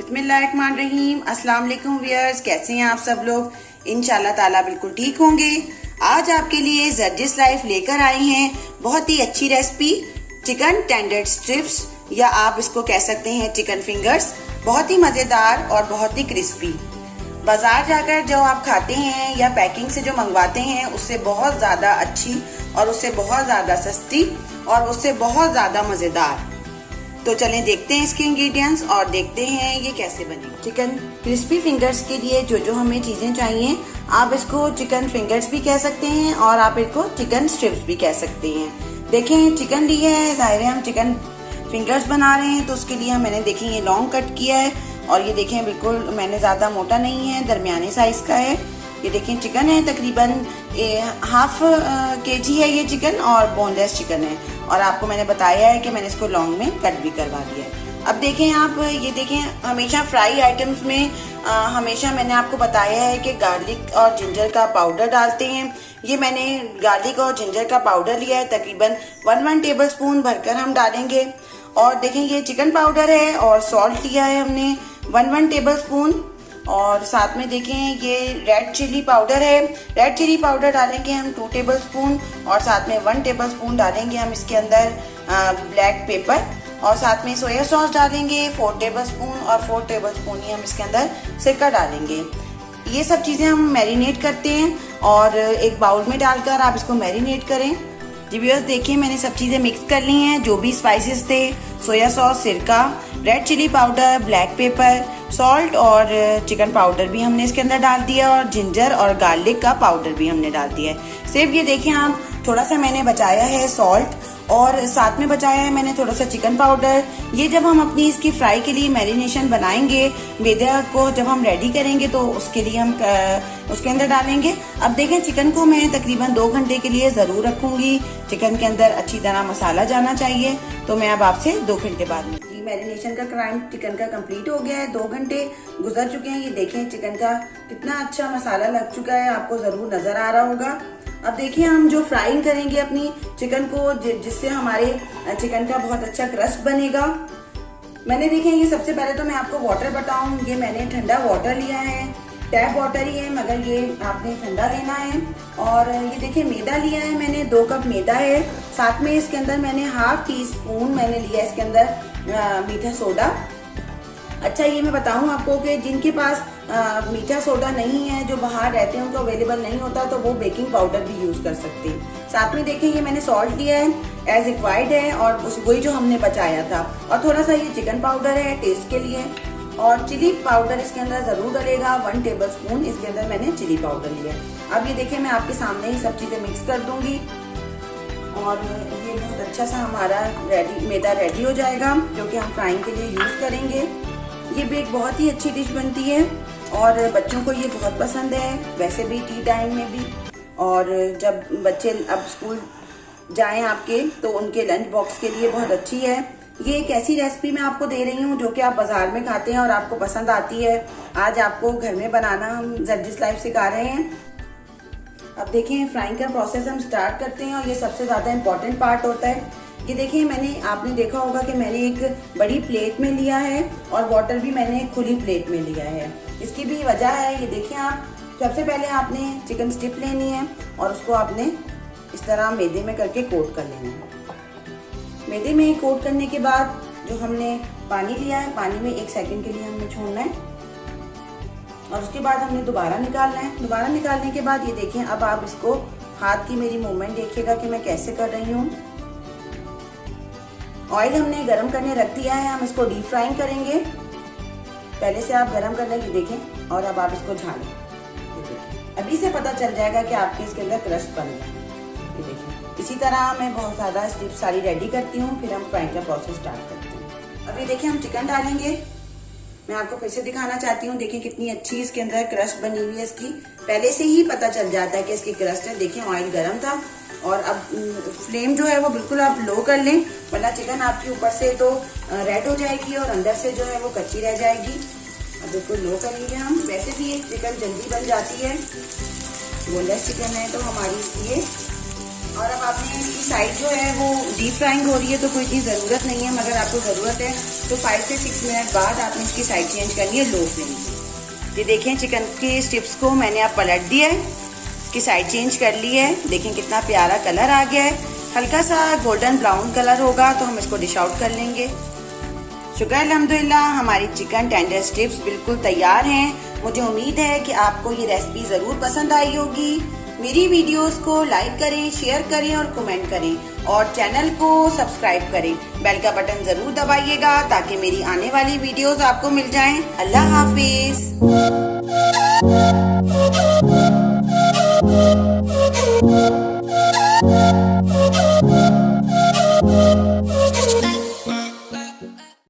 बिस्मिल्लाहिर्रहमानिर्रहीम। अस्सलाम वालेकुम व्यूअर्स, कैसे हैं आप सब लोग? इंशाल्लाह ताला बिल्कुल ठीक होंगे। आज आपके लिए जर्जिस लाइफ लेकर आई हैं बहुत ही अच्छी रेसिपी, चिकन टेंडर स्ट्रिप्स या आप इसको कह सकते हैं चिकन फिंगर्स। बहुत ही मजेदार और बहुत ही क्रिस्पी। बाजार जाकर जो आप खाते हैं या पैकिंग से जो मंगवाते हैं उससे बहुत ज्यादा अच्छी और उससे बहुत ज्यादा सस्ती और उससे बहुत ज्यादा मजेदार। तो चलें देखते हैं इसके इंग्रेडिएंट्स और देखते हैं ये कैसे बनेगा। चिकन क्रिस्पी फिंगर्स के लिए जो जो हमें चीजें चाहिए, आप इसको चिकन फिंगर्स भी कह सकते हैं और आप इसको चिकन स्ट्रिप्स भी कह सकते हैं। देखें चिकन लिया है, जाहिर है हम चिकन फिंगर्स बना रहे हैं तो उसके लिए मैंने देखें ये लॉन्ग कट किया है और ये देखें बिल्कुल मैंने ज्यादा मोटा नहीं है, दरमियाने साइज का है। ये देखें चिकन है, तकरीबन हाफ केजी है ये चिकन और बोनलेस चिकन है और आपको मैंने बताया है कि मैंने इसको लॉन्ग में कट भी करवा दिया है। अब देखें आप ये देखें, हमेशा फ्राई आइटम्स में हमेशा मैंने आपको बताया है कि गार्लिक और जिंजर का पाउडर डालते हैं। ये मैंने गार्लिक और जिंजर का पाउडर लिया है, तकरीबन 1 टेबल स्पून भरकर हम डालेंगे। और देखें ये चिकन पाउडर है और सॉल्ट लिया है हमने 1 टेबल स्पून। और साथ में देखें ये रेड चिली पाउडर है, रेड चिली पाउडर डालेंगे हम 2 टेबल स्पून और साथ में 1 टेबल स्पून डालेंगे हम इसके अंदर ब्लैक पेपर और साथ में सोया सॉस डालेंगे 4 टेबल स्पून और 4 टेबल स्पून ही हम इसके अंदर सिरका डालेंगे। ये सब चीजें हम मैरिनेट करते हैं और एक बाउल में डालकर आप इसको मैरिनेट करें। जी व्यूअर्स देखिए मैंने सब चीजें मिक्स कर ली हैं, जो भी स्पाइसेस थे, सोया सॉस, सिरका, red chilli powder, black pepper, salt और चिकन पाउडर भी हमने इसके अंदर डाल दिया और जिंजर और गार्लिक का पाउडर भी हमने डाल दिया है। सिर्फ ये देखिए आप, थोड़ा सा मैंने बचाया है सॉल्ट और साथ में बचाया है मैंने थोड़ा सा चिकन पाउडर। ये जब हम अपनी इसकी फ्राई के लिए मैरिनेशन बनाएंगे, मैदा को जब हम रेडी करेंगे तो उसके लिए हम उसके अंदर डालेंगे। अब देखें चिकन को मैं तकरीबन 2 घंटे के लिए जरूर रखूंगी, चिकन के अंदर अच्छी तरह मसाला जाना चाहिए। तो मैं अब आपसे 2 घंटे बाद में, मैरिनेशन का क्राइम चिकन का कंप्लीट हो गया है, 2 घंटे गुजर चुके हैं। ये देखें चिकन का कितना अच्छा मसाला लग चुका है, आपको जरूर नजर आ रहा होगा। अब देखिए हम जो फ्राइंग करेंगे अपनी चिकन को, जिससे हमारे चिकन का बहुत अच्छा क्रस्ट बनेगा। मैंने देखें ये सबसे पहले तो मैं आपको वाटर बताऊं, ये मैंने ठंडा वाटर लिया है, टैप वाटर ही है मगर ये आपने ठंडा लेना है। और ये देखिए मैदा लिया है मैंने, 2 कप मैदा है। साथ में इसके अंदर मैंने ½ टी स्पून मैंने लिया इसके अंदर मीठा सोडा। अच्छा ये मैं बताऊं आपको कि जिनके पास मीठा सोडा नहीं है, जो बाहर रहते हैं उनको अवेलेबल नहीं होता, तो वो बेकिंग पाउडर भी यूज कर सकते हैं। साथ में देखें ये मैंने सॉल्ट लिया है एज रिक्वायर्ड है और वही जो हमने बचाया था। और थोड़ा सा ये चिकन पाउडर है टेस्ट के लिए और चिली पाउडर इसके अंदर जरूर डलेगा, 1 टेबल स्पून इसके अंदर मैंने चिली पाउडर लिया है। अब ये देखिए मैं आपके सामने ही सब चीजें मिक्स कर दूंगी और ये बहुत अच्छा सा हमारा मैदा रेडी हो जाएगा जो कि हम फ्राइंग के लिए यूज करेंगे। ये भी एक बहुत ही अच्छी डिश बनती है और बच्चों को ये बहुत पसंद है, वैसे भी टी टाइम में भी। और जब बच्चे अब स्कूल जाएं आपके तो उनके लंच बॉक्स के लिए बहुत अच्छी है। ये एक ऐसी रेसिपी मैं आपको दे रही हूँ जो कि आप बाजार में खाते हैं और आपको पसंद आती है। आज आपको घर में बनाना हम जर्जिस लाइफ सिखा रहे हैं। अब देखें फ्राइंग का प्रोसेस हम स्टार्ट करते हैं और ये सबसे ज्यादा इम्पोर्टेंट पार्ट होता है। ये देखिए आपने देखा होगा कि मैंने एक बड़ी प्लेट में लिया है और वाटर भी मैंने एक खुली प्लेट में लिया है। इसकी भी वजह है, ये देखिए आप, सबसे पहले आपने चिकन स्ट्रिप लेनी है और उसको आपने इस तरह मैदे में करके कोट कर लेना है। मैदे में कोट करने के बाद जो हमने पानी लिया है, पानी में 1 सेकंड के लिए हमने छोड़ना है और उसके बाद हमने दोबारा निकालना है। दोबारा निकालने के बाद ये देखें, अब आप इसको हाथ की मेरी मूवमेंट देखिएगा कि मैं कैसे कर रही हूँ। ऑयल हमने गरम करने रख दिया है, हम इसको डीप फ्राइंग करेंगे। पहले से आप गरम करने की देखें और अब आप इसको झाड़ें। ये देखिए अभी से पता चल जाएगा कि आपके इसके अंदर क्रस्ट बन गया। ये देखिए इसी तरह मैं बहुत ज्यादा स्ट्रिप्स सारी रेडी करती हूँ, फिर हम फ्राइंग का प्रोसेस स्टार्ट करते हैं। अब ये देखिए हम चिकन डालेंगे। मैं आपको फिर से दिखाना चाहती हूँ, देखिए कितनी अच्छी इसके अंदर क्रस्ट बनी हुई है। इसकी पहले से ही पता चल जाता है कि इसकी क्रस्ट है। देखिए ऑयल गर्म था और अब फ्लेम जो है वो बिल्कुल आप लो कर लें, वरना चिकन आपके ऊपर से तो रेड हो जाएगी और अंदर से जो है वो कच्ची रह जाएगी। अब बिल्कुल लो करेंगे हम। वैसे भी ये चिकन जल्दी बन जाती है, बोनलेस चिकन है तो हमारी इसलिए और अब आपने इसकी साइड जो है वो डीप फ्राइंग हो रही है तो कोई इतनी ज़रूरत नहीं है, मगर आपको ज़रूरत है तो 5 से 6 मिनट बाद आपने इसकी साइड चेंज करनी है लो फ्लेम पे। ये देखें चिकन के स्ट्रिप्स को मैंने आप पलट दिया है, इसकी साइड चेंज कर ली है। देखें कितना प्यारा कलर आ गया है, हल्का सा गोल्डन ब्राउन कलर होगा तो हम इसको डिश आउट कर लेंगे। शुक्र अल्हम्दुलिल्लाह, हमारी चिकन टेंडर स्ट्रिप्स बिल्कुल तैयार हैं। मुझे उम्मीद है कि आपको ये रेसिपी ज़रूर पसंद आई होगी। मेरी वीडियोस को लाइक करें, शेयर करें और कमेंट करें और चैनल को सब्सक्राइब करें। बेल का बटन ज़रूर दबाइएगा ताकि मेरी आने वाली वीडियोस आपको मिल जाएं। अल्लाह हाफिज।